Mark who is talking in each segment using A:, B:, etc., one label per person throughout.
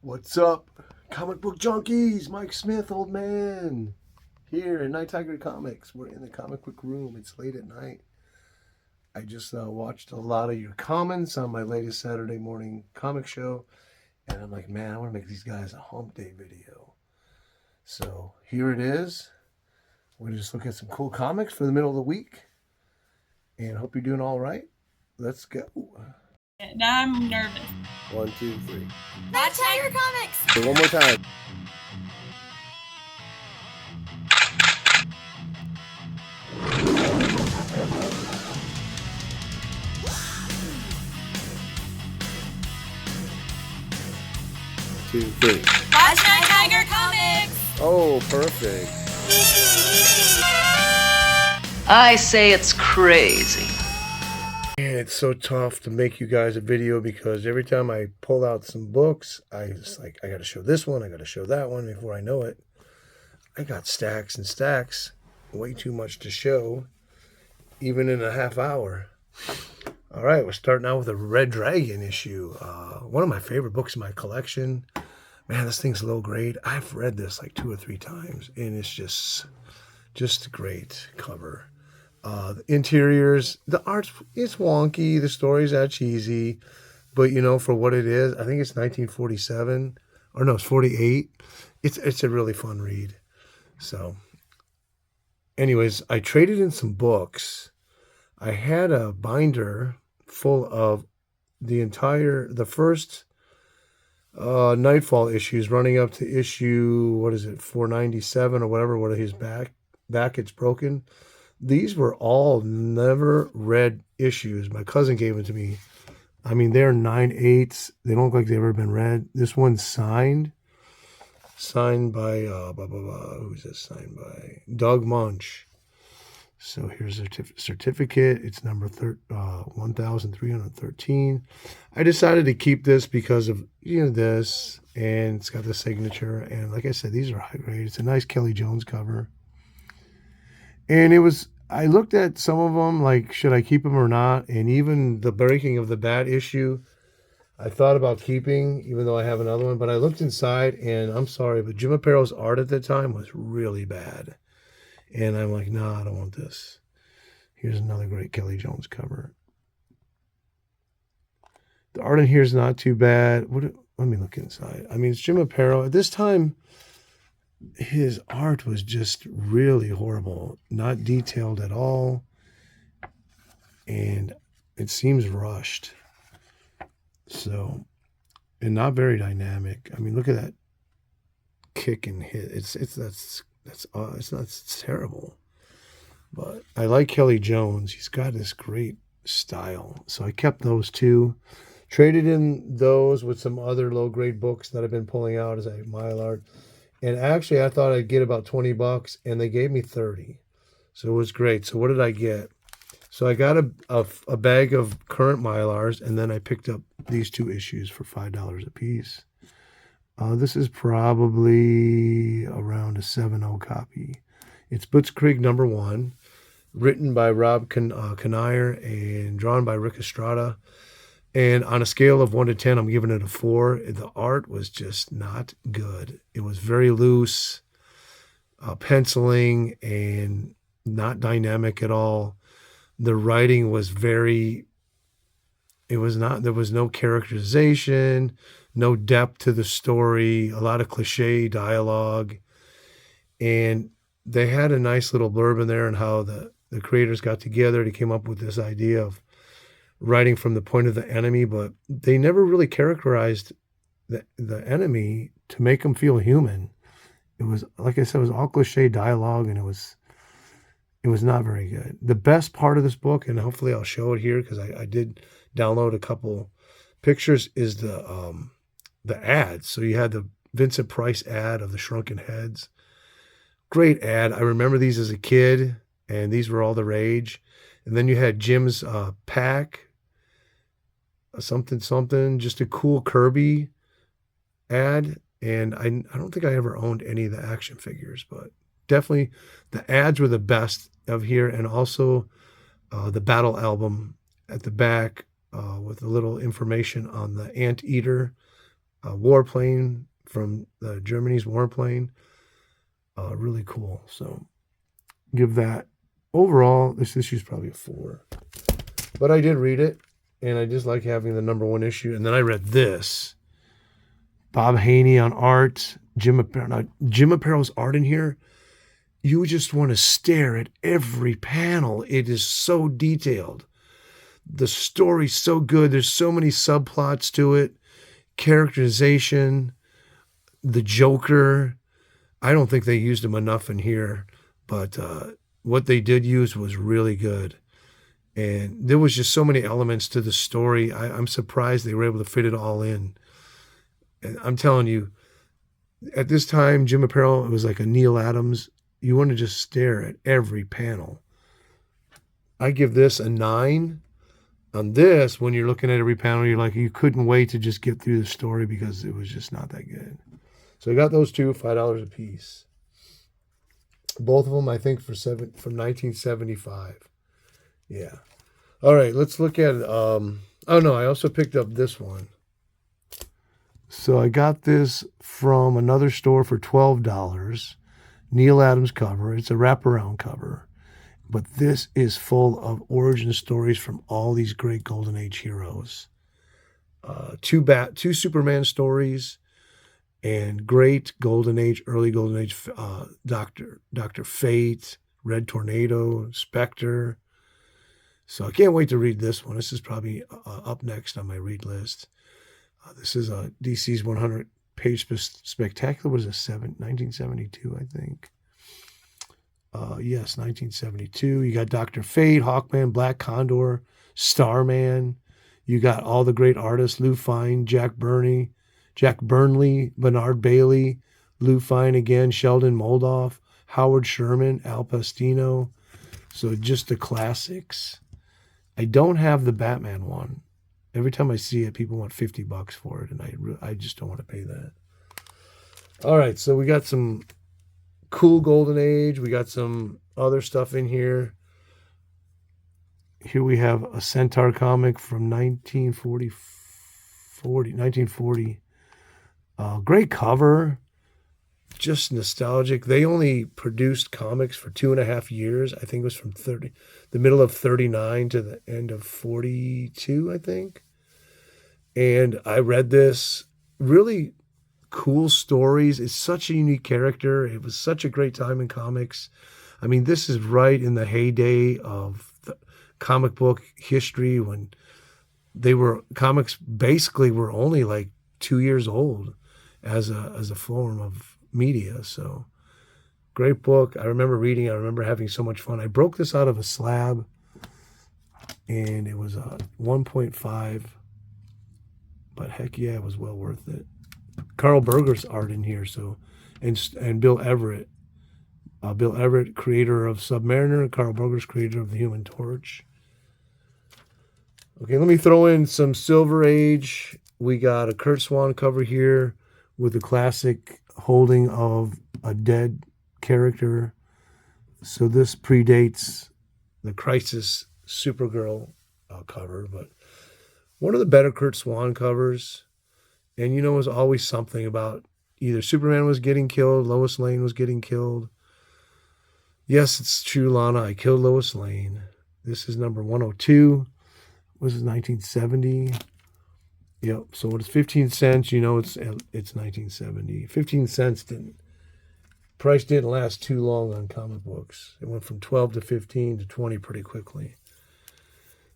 A: What's up, comic book junkies? Mike Smith, old man, here in Night Tiger Comics. We're in the comic book room. It's late at night. I just watched a lot of your comments on my latest Saturday morning comic show, and I'm like, man, I want to make these guys a Hump Day video. So here it is. We're going to just look at some cool comics for the middle of the week, and hope you're doing all right. Let's go.
B: Now I'm nervous.
A: 1, 2, 3.
C: Night Tiger Comics!
A: So one more time. Two, three.
C: Watch Night Tiger Comics!
A: Oh, perfect.
D: I say it's crazy.
A: Man, it's so tough to make you guys a video because every time I pull out some books, I just like, I got to show this one, I got to show that one before I know it. I got stacks and stacks, way too much to show, even in a half hour. All right, we're starting out with a Red Dragon issue. One of my favorite books in my collection. Man, this thing's low grade. I've read this like 2 or 3 times, and it's just a great cover. The interiors, the art is wonky, the story's not cheesy, but you know, for what it is, I think it's 1947, or no, it's 48. It's a really fun read. So, anyways, I traded in some books. I had a binder full of the first Nightfall issues running up to issue, 497 or whatever, where his back it's broken. These were all never read issues. My cousin gave them to me. I mean, they're 9/8. They don't look like they've ever been read. This one's signed by, who's this signed by? Doug Munch. So here's a certificate. It's number 1313. I decided to keep this because of, this, and it's got the signature. And like I said, these are high grade. It's a nice Kelly Jones cover. And I looked at some of them, like, should I keep them or not? And even the Breaking of the Bat issue, I thought about keeping, even though I have another one. But I looked inside, and I'm sorry, but Jim Apparel's art at the time was really bad. And I'm like, nah, I don't want this. Here's another great Kelly Jones cover. The art in here is not too bad. Let me look inside. I mean, it's Jim Apparel. At this time, his art was just really horrible, not detailed at all, and it seems rushed. So, and not very dynamic. I mean, look at that kick and hit. It's terrible. But I like Kelly Jones. He's got this great style. So I kept those two. Traded in those with some other low-grade books that I've been pulling out as a Mylar. And actually, I thought I'd get about $20, and they gave me 30. So it was great. So what did I get? So I got a bag of current Mylars, and then I picked up these 2 issues for $5 a piece. This is probably around a 7.0 copy. It's Blitzkrieg #1, written by Rob Kinnear and drawn by Rick Estrada. And on a scale of 1 to 10, I'm giving it a 4. The art was just not good. It was very loose, penciling, and not dynamic at all. The writing was there was no characterization, no depth to the story, a lot of cliche dialogue. And they had a nice little blurb in there on how the creators got together to come up with this idea of writing from the point of the enemy, but they never really characterized the enemy to make them feel human. It was, like I said, it was all cliche dialogue, and it was not very good. The best part of this book, and hopefully I'll show it here because I did download a couple pictures, is the ads. So you had the Vincent Price ad of the shrunken heads. Great ad. I remember these as a kid, and these were all the rage. And then you had Jim's pack, something, just a cool Kirby ad. And I don't think I ever owned any of the action figures, but definitely the ads were the best of here. And also the battle album at the back with a little information on the Anteater warplane from Germany's warplane. Really cool. So give that. Overall, this issue's probably a 4. But I did read it, and I just like having the #1 issue. And then I read this. Bob Haney on art. Jim Aparo. Now, Jim Aparo's art in here, you just want to stare at every panel. It is so detailed. The story's so good. There's so many subplots to it. Characterization. The Joker. I don't think they used him enough in here, but what they did use was really good. And there was just so many elements to the story. I'm surprised they were able to fit it all in. And I'm telling you, at this time, Jim Aparo, it was like a Neil Adams. You want to just stare at every panel. I give this a 9. On this, when you're looking at every panel, you're like, you couldn't wait to just get through the story because it was just not that good. So I got those two, $5 a piece. Both of them, I think, from 1975. Yeah. All right, let's look at oh no, I also picked up this one. So I got this from another store for $12. Neil Adams cover. It's a wraparound cover. But this is full of origin stories from all these great Golden Age heroes. Two Superman stories and great Golden Age, early Golden Age Dr. Fate, Red Tornado, Spectre. So I can't wait to read this one. This is probably up next on my read list. This is DC's 100-page spectacular. What is it? 1972, I think. Yes, 1972. You got Dr. Fate, Hawkman, Black Condor, Starman. You got all the great artists: Lou Fine, Jack Burnley, Bernard Bailey, Lou Fine again, Sheldon Moldoff, Howard Sherman, Al Pacino. So just the classics. I don't have the Batman one. Every time I see it, people want $50 for it, and I just don't want to pay that. All right, so we got some cool Golden Age. We got some other stuff in here. Here we have a Centaur comic from 1940. Great cover. Just nostalgic. They only produced comics for 2.5 years. I think it was from the middle of 39 to the end of 42, I think. And I read this. Really cool stories. It's such a unique character. It was such a great time in comics. I mean, this is right in the heyday of the comic book history when comics basically were only like 2 years old as a form of media. So great book. I remember reading. I remember having so much fun. I broke this out of a slab, and it was a 1.5. But heck yeah, it was well worth it. Carl Berger's art in here, so and Bill Everett. Bill Everett, creator of Submariner. Carl Berger's creator of the Human Torch. Okay, let me throw in some Silver Age. We got a Kurt Swan cover here with the classic holding of a dead character. So this predates the Crisis Supergirl cover, but one of the better Kurt Swan covers. And it was always something about either Superman was getting killed, Lois Lane was getting killed. Yes, it's true, Lana. I killed Lois Lane. This is number 102. This is 1970. Yep. So when it's 15 cents, it's 1970. 15 cents price didn't last too long on comic books. It went from 12 to 15 to 20 pretty quickly.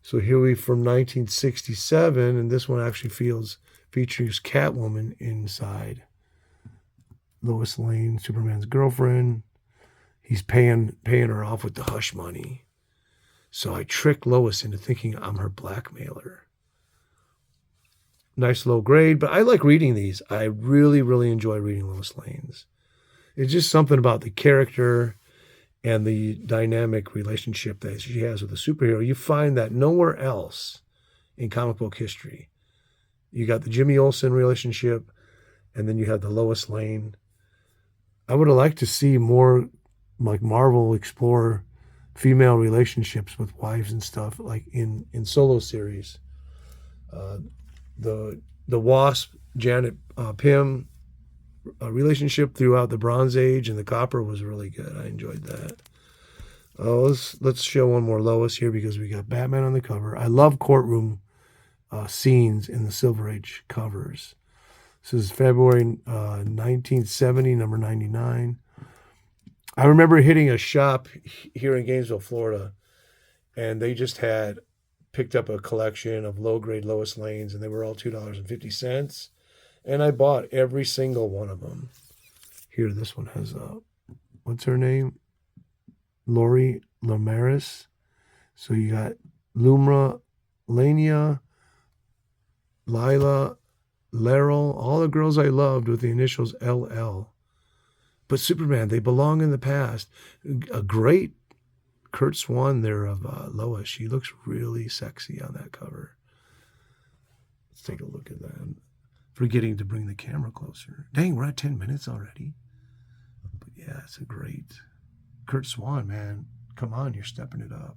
A: So here we from 1967, and this one actually features Catwoman inside. Lois Lane, Superman's girlfriend. He's paying her off with the hush money. So I tricked Lois into thinking I'm her blackmailer. Nice low grade, but I like reading these. I really, really enjoy reading Lois Lane's. It's just something about the character and the dynamic relationship that she has with a superhero. You find that nowhere else in comic book history. You got the Jimmy Olsen relationship, and then you have the Lois Lane. I would have liked to see more like Marvel explore female relationships with wives and stuff, like in solo series. The the Wasp, Janet Pym relationship throughout the Bronze Age and the Copper was really good. I enjoyed that. Let's show one more Lois here because we got Batman on the cover. I love courtroom scenes in the Silver Age covers. This is February 1970, number 99. I remember hitting a shop here in Gainesville, Florida, and they just had picked up a collection of low-grade Lois Lanes, and they were all $2.50. And I bought every single one of them. Here, this one has, what's her name? Lori Lamaris. So you got Lumra, Lania, Lila, Laurel, all the girls I loved with the initials LL. But Superman, they belong in the past. A great Kurt Swan there of Lois. She looks really sexy on that cover. Let's take a look at that. Forgetting to bring the camera closer. Dang, we're at 10 minutes already. But yeah, it's a great Kurt Swan, man. Come on, you're stepping it up.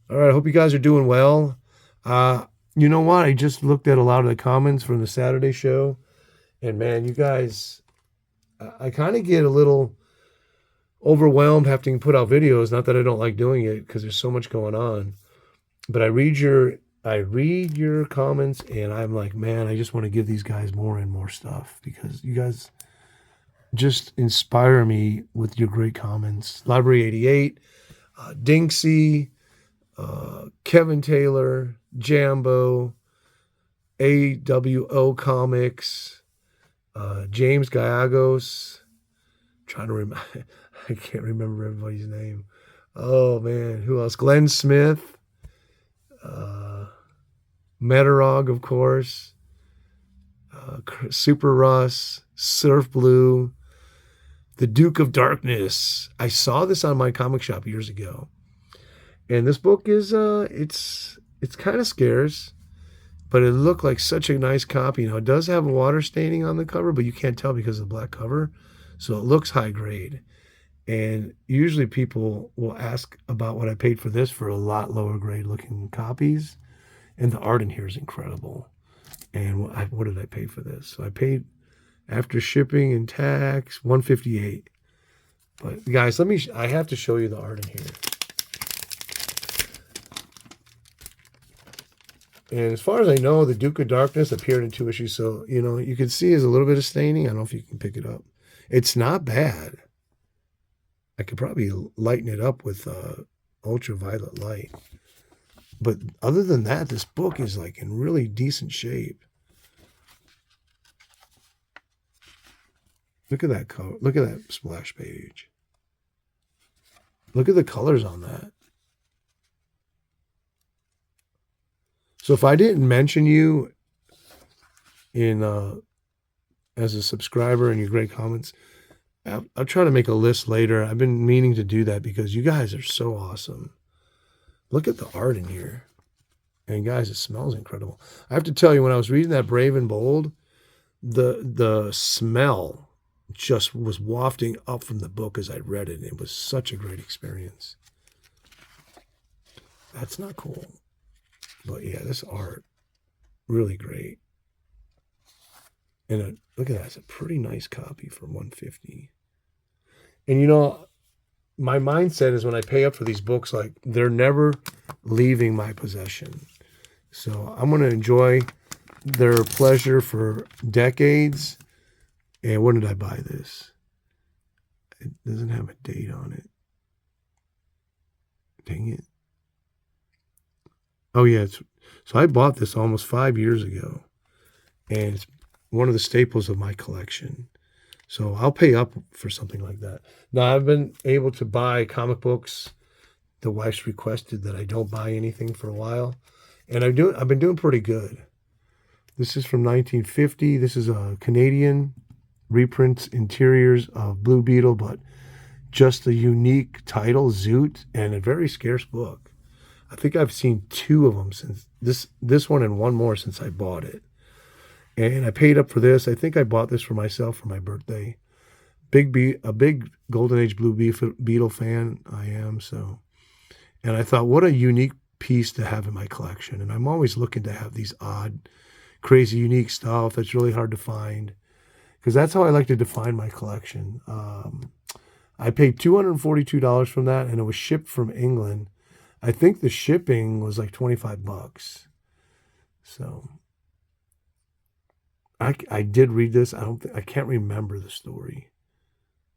A: All right, I hope you guys are doing well. You know what? I just looked at a lot of the comments from the Saturday show. And man, you guys, I kind of get a little overwhelmed having to put out videos. Not that I don't like doing it because there's so much going on. But I read your comments and I'm like, man, I just want to give these guys more and more stuff because you guys just inspire me with your great comments. Library 88, Dinksy, Kevin Taylor, Jambo, AWO Comics, James Gallegos. Trying to remember, I can't remember everybody's name. Oh man, who else? Glenn Smith, Metarog, of course, Super Russ, Surf Blue, the Duke of Darkness. I saw this on my comic shop years ago, and this book is it's kind of scarce. But it looked like such a nice copy. Now, it does have a water staining on the cover, but you can't tell because of the black cover. So it looks high grade. And usually people will ask about what I paid for this for a lot lower grade looking copies. And the art in here is incredible. And what did I pay for this? So I paid, after shipping and tax, $158. But guys, I have to show you the art in here. And as far as I know, the Duke of Darkness appeared in 2 issues. So, you know, you can see there's a little bit of staining. I don't know if you can pick it up. It's not bad. I could probably lighten it up with ultraviolet light. But other than that, this book is like in really decent shape. Look at that cover. Look at that splash page. Look at the colors on that. So if I didn't mention you in as a subscriber and your great comments, I'll try to make a list later. I've been meaning to do that because you guys are so awesome. Look at the art in here. And guys, it smells incredible. I have to tell you, when I was reading that Brave and Bold, the smell just was wafting up from the book as I read it. It was such a great experience. That's not cool. But yeah, this art, really great. And look at that. It's a pretty nice copy for $150. And you know, my mindset is when I pay up for these books, like they're never leaving my possession. So I'm going to enjoy their pleasure for decades. And when did I buy this? It doesn't have a date on it. Dang it. Oh, yeah. So I bought this almost 5 years ago. And it's one of the staples of my collection. So I'll pay up for something like that. Now, I've been able to buy comic books. The wife's requested that I don't buy anything for a while. And I've been doing pretty good. This is from 1950. This is a Canadian reprint interiors of Blue Beetle, but just a unique title, Zoot, and a very scarce book. I think I've seen 2 of them since this one and one more since I bought it. And I paid up for this. I think I bought this for myself for my birthday. A big Golden Age Blue Beetle fan I am. So, and I thought, what a unique piece to have in my collection. And I'm always looking to have these odd, crazy, unique stuff that's really hard to find, because that's how I like to define my collection. I paid $242 from that, and it was shipped from England. I think the shipping was like $25. So I did read this. I can't remember the story.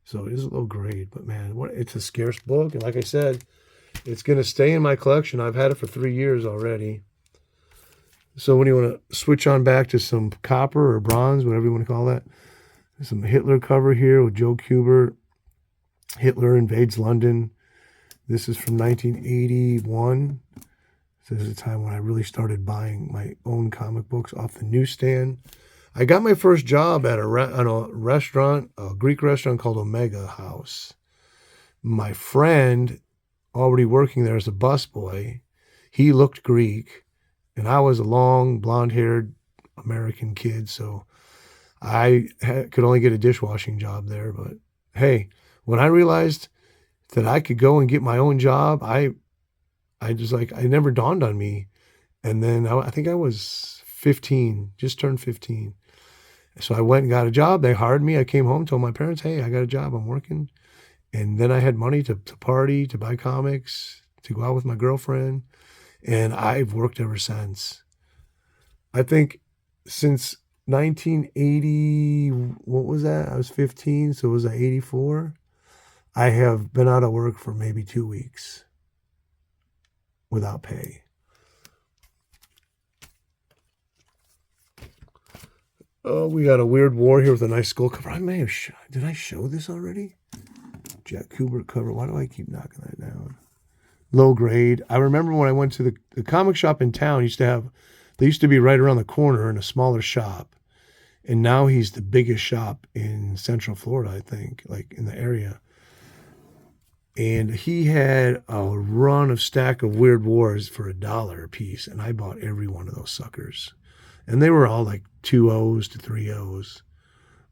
A: So it is a low grade, but man, it's a scarce book. And like I said, it's going to stay in my collection. I've had it for 3 years already. So when you want to switch on back to some copper or bronze, whatever you want to call that, there's some Hitler cover here with Joe Kubert. Hitler invades London. This is from 1981. This is a time when I really started buying my own comic books off the newsstand. I got my first job at a restaurant, a Greek restaurant called Omega House. My friend, already working there as a busboy, he looked Greek, and I was a long, blonde-haired American kid, so I could only get a dishwashing job there. But hey, when I realized that I could go and get my own job, I just it never dawned on me. And then I think I was 15, just turned 15. So I went and got a job. They hired me. I came home, told my parents, hey, I got a job. I'm working. And then I had money to party, to buy comics, to go out with my girlfriend. And I've worked ever since. I think since 1980, what was that? I was 15, so it was 84. I have been out of work for maybe 2 weeks without pay. Oh, we got a Weird War here with a nice skull cover. I may have did I show this already? Jack Kubert cover. Why do I keep knocking that down? Low grade. I remember when I went to the comic shop in town, they used to be right around the corner in a smaller shop. And now he's the biggest shop in Central Florida, I think, like in the area. And he had a run of stack of Weird Wars for $1 a piece. And I bought every one of those suckers. And they were all like 2 O's to 3 O's.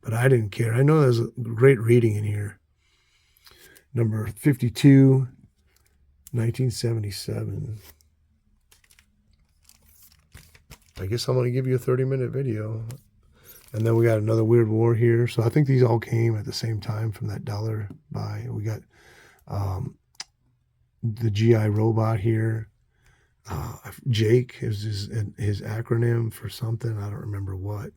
A: But I didn't care. I know there's a great reading in here. Number 52, 1977. I guess I'm going to give you a 30-minute video. And then we got another Weird War here. So I think these all came at the same time from that $1 buy. We got the GI robot here. Jake is his acronym for something. I don't remember what.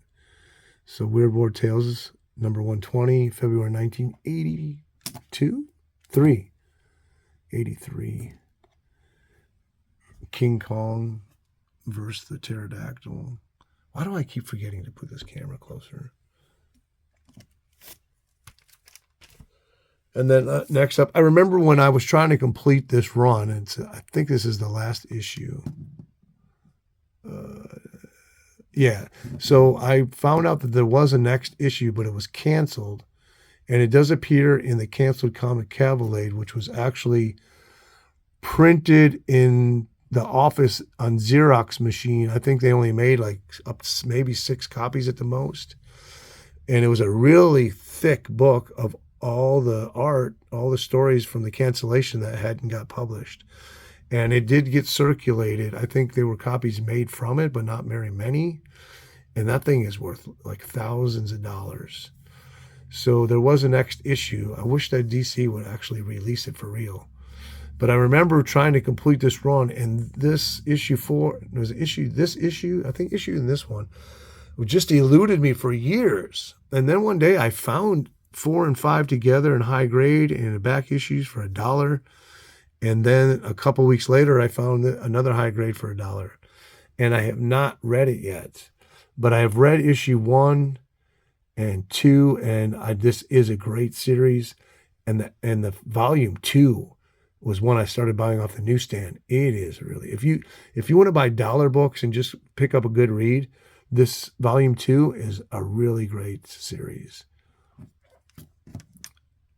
A: So Weird War Tales, number 120, February 1982? 83. King Kong versus the pterodactyl. Why do I keep forgetting to put this camera closer? And then next up, I remember when I was trying to complete this run, and I think this is the last issue. Yeah. So I found out that there was a next issue, but it was canceled. And it does appear in the canceled comic Cavalade, which was actually printed in the office on Xerox machine. I think they only made like up to maybe 6 copies at the most. And it was a really thick book of all the art, all the stories from the cancellation that hadn't got published. And it did get circulated. I think there were copies made from it, but not very many. And that thing is worth like thousands of dollars. So there was a next issue. I wish that DC would actually release it for real. But I remember trying to complete this run, and this issue 4, this issue, I think issue in this one, just eluded me for years. And then one day I found 4 and 5 together in high grade and the back issues for $1. And then a couple weeks later, I found another high grade for $1. And I have not read it yet, but I have read issue 1 and 2, and this is a great series. And the volume 2 was one I started buying off the newsstand. It is really, if you want to buy dollar books and just pick up a good read, this volume 2 is a really great series.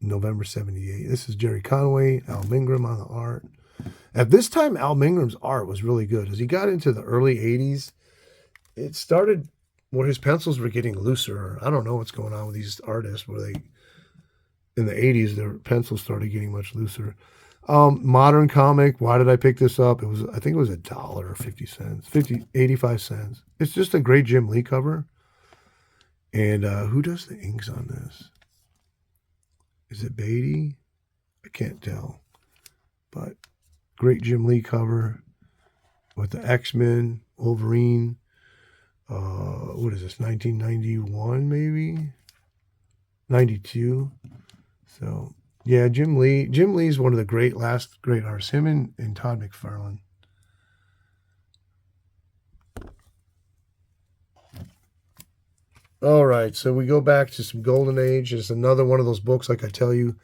A: November 78. This is Jerry Conway, Al Mingram on the art. At this time, Al Mingram's art was really good. As he got into the early 80s, it started where his pencils were getting looser. I don't know what's going on with these artists, where in the 80s, their pencils started getting much looser. Modern comic. Why did I pick this up? I think it was $1 or 50 cents, 85 cents. It's just a great Jim Lee cover. And who does the inks on this? Is it Beatty? I can't tell. But great Jim Lee cover with the X-Men, Wolverine. What is this? 1991 maybe? 92. So yeah, Jim Lee. Jim Lee's one of the last great artists. Him and Todd McFarlane. All right, so we go back to some Golden Age. It's another one of those books, like I tell you.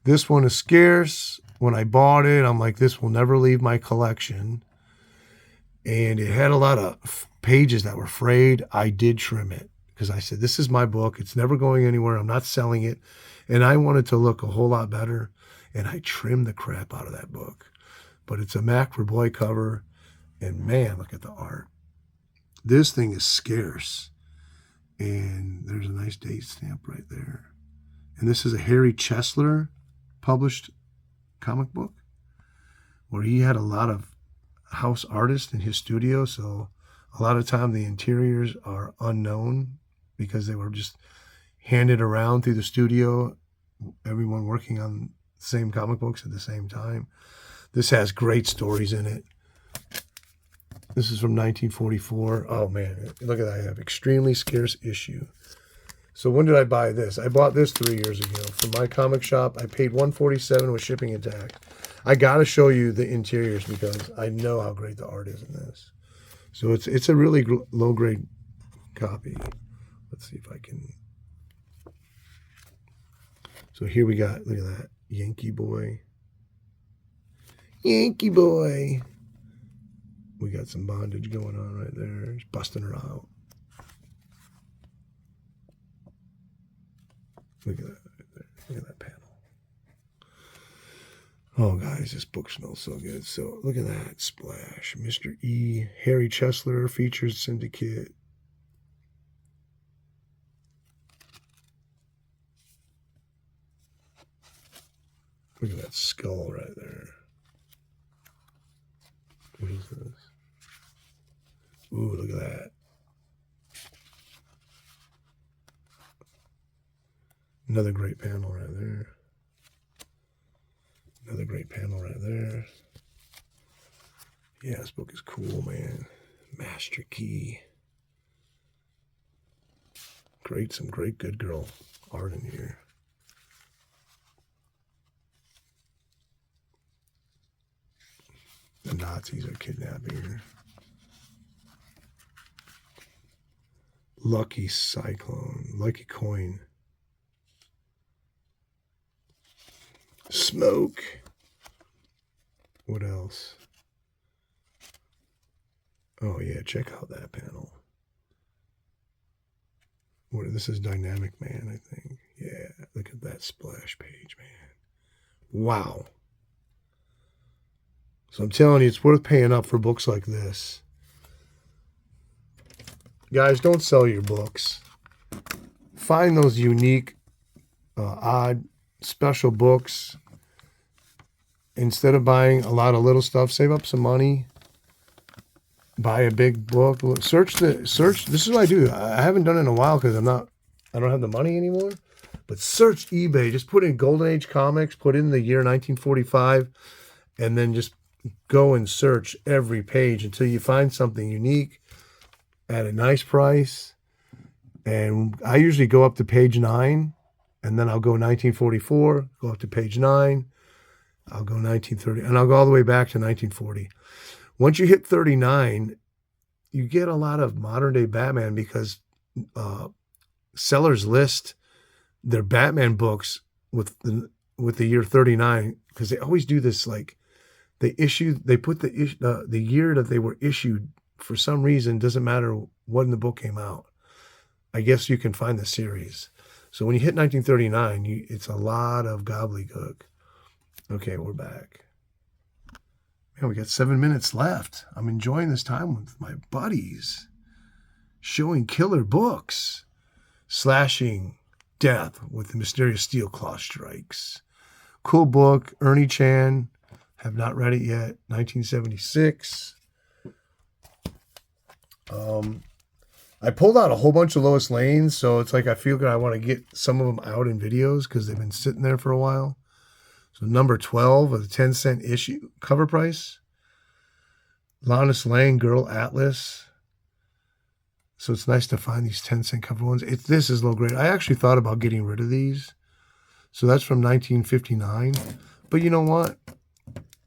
A: This one is scarce. When I bought it, I'm like, this will never leave my collection. And it had a lot of pages that were frayed. I did trim it because I said, this is my book. It's never going anywhere. I'm not selling it. And I wanted to look a whole lot better. And I trimmed the crap out of that book. But it's a Mac for Boy cover. And man, look at the art. This thing is scarce. And there's a nice date stamp right there. And this is a Harry Chesler published comic book where he had a lot of house artists in his studio. So a lot of time the interiors are unknown because they were just handed around through the studio, everyone working on the same comic books at the same time. This has great stories in it. This is from 1944. Oh man, look at that. I have extremely scarce issue. So when did I buy this? I bought this 3 years ago from my comic shop. I paid $147 with shipping and tax. I got to show you the interiors because I know how great the art is in this. So it's a really low grade copy. Let's see if I can. So here we got, look at that, Yankee Boy. Yankee Boy. We got some bondage going on right there. He's busting her out. Look at that right there. Look at that panel. Oh, guys, this book smells so good. So look at that splash. Mr. E. Harry Chesler features syndicate. Look at that skull right there. What is this? Ooh, look at that. Another great panel right there. Another great panel right there. Yeah, this book is cool, man. Master Key. Great, some great good girl art in here. The Nazis are kidnapping her. Lucky Cyclone. Lucky Coin. Smoke. What else? Oh yeah, check out that panel. This is Dynamic Man, I think. Yeah, look at that splash page, man. Wow. So I'm telling you, it's worth paying up for books like this. Guys, don't sell your books. Find those unique, odd, special books. Instead of buying a lot of little stuff, save up some money. Buy a big book. Search. This is what I do. I haven't done it in a while because I don't have the money anymore. But search eBay. Just put in Golden Age Comics. Put in the year 1945, and then just go and search every page until you find something unique at a nice price. And I usually go up to page 9, and then I'll go 1944. Go up to page 9. I'll go 1930, and I'll go all the way back to 1940. Once you hit 39, you get a lot of modern day Batman because sellers list their Batman books with the year 39 because they always do this. Like they put the year that they were issued for some reason. Doesn't matter when the book came out. I guess you can find the series. So when you hit 1939, it's a lot of gobbledygook. Okay, we're back. Man, we got 7 minutes left. I'm enjoying this time with my buddies. Showing killer books. Slashing death with the mysterious steel claw strikes. Cool book. Ernie Chan. Have not read it yet. 1976. I pulled out a whole bunch of Lois Lanes, so it's like I feel good. I want to get some of them out in videos because they've been sitting there for a while. So number 12 of the 10-cent issue cover price. Lois Lane Girl Atlas. So it's nice to find these 10-cent cover ones. This is low grade. I actually thought about getting rid of these. So that's from 1959. But you know what?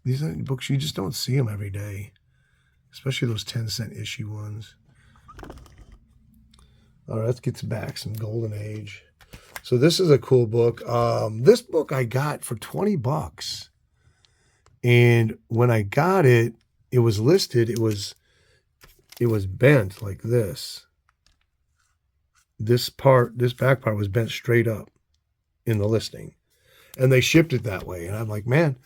A: These are books, you just don't see them every day. Especially those 10-cent issue ones. All right, let's get back some Golden Age. So this is a cool book. This book I got for $20. And when I got it, it was listed. It was bent like this. This back part was bent straight up in the listing. And they shipped it that way. And I'm like, man,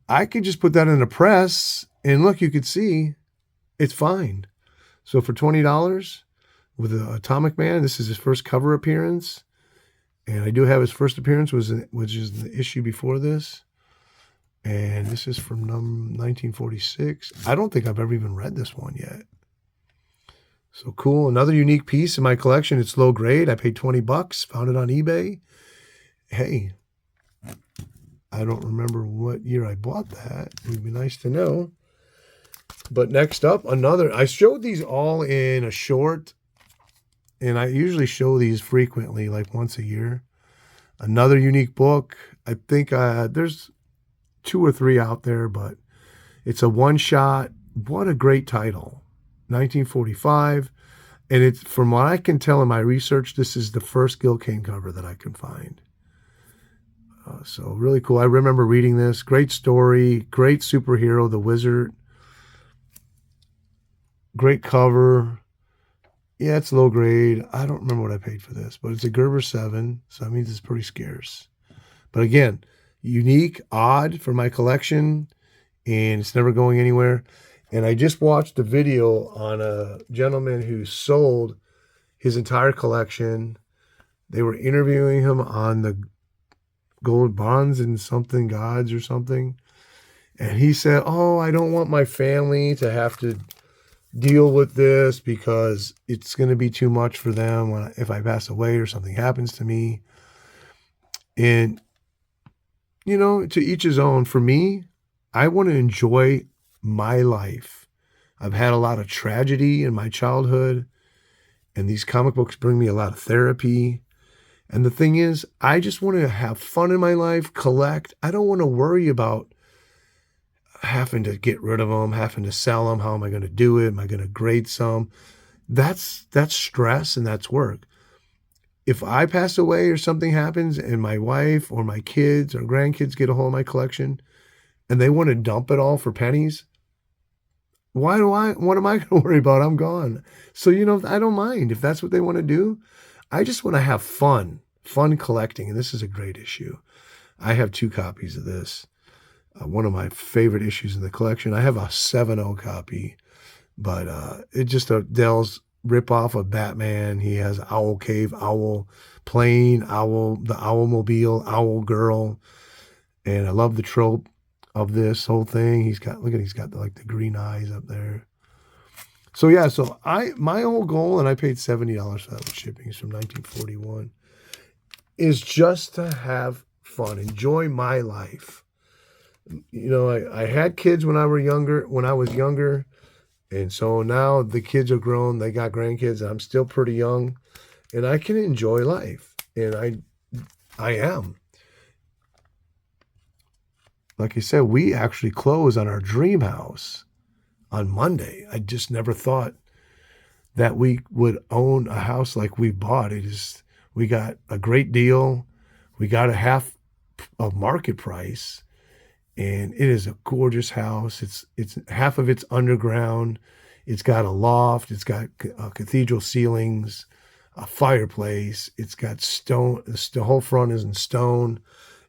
A: I could just put that in a press. And look, you could see it's fine. So for $20 with the Atomic Man, this is his first cover appearance. And I do have his first appearance, which is the issue before this. And this is from 1946. I don't think I've ever even read this one yet. So cool. Another unique piece in my collection. It's low grade. I paid $20. Found it on eBay. Hey, I don't remember what year I bought that. It would be nice to know. But next up, another. I showed these all in a short. And I usually show these frequently, like once a year. Another unique book. I think there's 2 or 3 out there, but it's a one-shot. What a great title. 1945. And it's, from what I can tell in my research, this is the first Gil Kane cover that I can find. So really cool. I remember reading this. Great story. Great superhero, the Wizard. Great cover. Yeah, it's low grade. I don't remember what I paid for this, but it's a Gerber 7, so that means it's pretty scarce. But again, unique, odd for my collection, and it's never going anywhere. And I just watched a video on a gentleman who sold his entire collection. They were interviewing him on the Gold Bonds and something Gods or something. And he said, oh, I don't want my family to have to deal with this because it's going to be too much for them if I pass away or something happens to me. And, you know, to each his own. For me, I want to enjoy my life. I've had a lot of tragedy in my childhood, and these comic books bring me a lot of therapy. And the thing is, I just want to have fun in my life, collect. I don't want to worry about having to get rid of them, having to sell them. How am I going to do it? Am I going to grade some? That's stress and that's work. If I pass away or something happens and my wife or my kids or grandkids get a hold of my collection and they want to dump it all for pennies, what am I going to worry about? I'm gone. So, you know, I don't mind if that's what they want to do. I just want to have fun collecting. And this is a great issue. I have 2 copies of this. One of my favorite issues in the collection. I have a 7.0 copy, but it's just a Dell's ripoff of Batman. He has Owl Cave, Owl Plane, Owl, the Owlmobile, Owl Girl. And I love the trope of this whole thing. He's got like the green eyes up there. So yeah, so my whole goal, and I paid $70 for that with shipping, it's from 1941, is just to have fun, enjoy my life. You know, I had kids when I was younger, and so now the kids are grown, they got grandkids, and I'm still pretty young, and I can enjoy life, and I am. Like I said, we actually closed on our dream house on Monday. I just never thought that we would own a house like we bought. We got a great deal. We got a half of market price. And it is a gorgeous house. It's half of it's underground. It's got a loft. It's got cathedral ceilings, a fireplace. It's got stone. The whole front is in stone.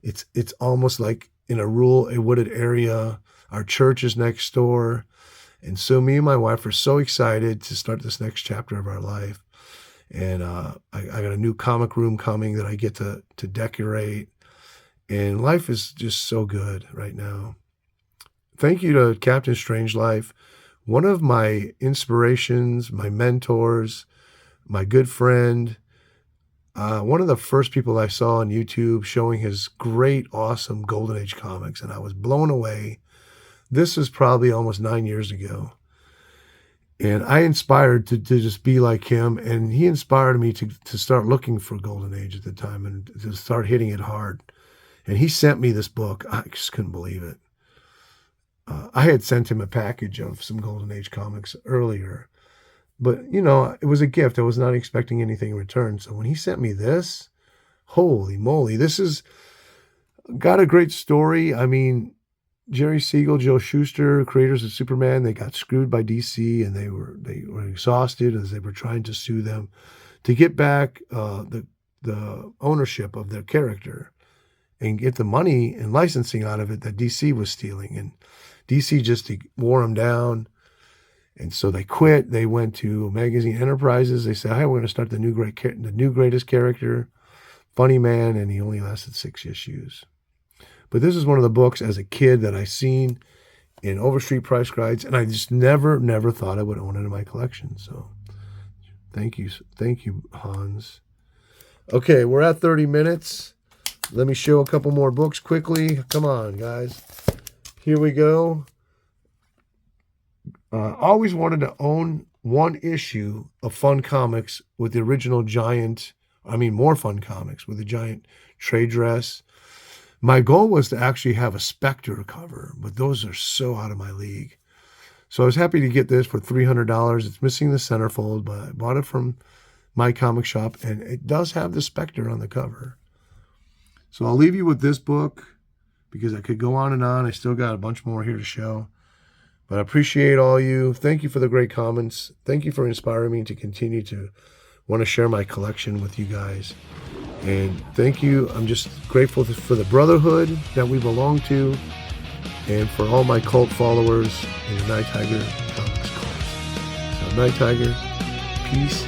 A: It's almost like in a wooded area. Our church is next door. And so me and my wife are so excited to start this next chapter of our life. And I got a new comic room coming that I get to decorate. And life is just so good right now. thank you to Captain Strangeliffe. One of my inspirations, my mentors, my good friend, one of the first people I saw on YouTube showing his great, awesome Golden Age comics, and I was blown away. This was probably almost 9 years ago. And I inspired to just be like him, and he inspired me to start looking for Golden Age at the time and to start hitting it hard. And he sent me this book. I just couldn't believe it. I had sent him a package of some Golden Age comics earlier, but, you know, it was a gift. I was not expecting anything in return. So when he sent me this, holy moly, this has got a great story. I mean, Jerry Siegel, Joe Shuster, creators of Superman, they got screwed by DC, and they were exhausted as they were trying to sue them to get back the ownership of their character and get the money and licensing out of it that DC was stealing. And DC just wore them down. And so they quit. They went to Magazine Enterprises. They said, "Hey, we're going to start the new greatest character, Funny Man," and he only lasted 6 issues. But this is one of the books as a kid that I seen in Overstreet price guides, and I just never thought I would own it in my collection. So thank you, Hans. Okay, we're at 30 minutes. Let me show a couple more books quickly. Come on, guys. Here we go. Always wanted to own one issue of Fun Comics with the original More Fun Comics with the giant trade dress. My goal was to actually have a Spectre cover, but those are so out of my league. So I was happy to get this for $300. It's missing the centerfold, but I bought it from my comic shop, and it does have the Spectre on the cover. So I'll leave you with this book because I could go on and on. I still got a bunch more here to show. But I appreciate all you. Thank you for the great comments. Thank you for inspiring me to continue to want to share my collection with you guys. And thank you. I'm just grateful for the brotherhood that we belong to and for all my cult followers in the Night Tiger Comics cult. So Night Tiger, peace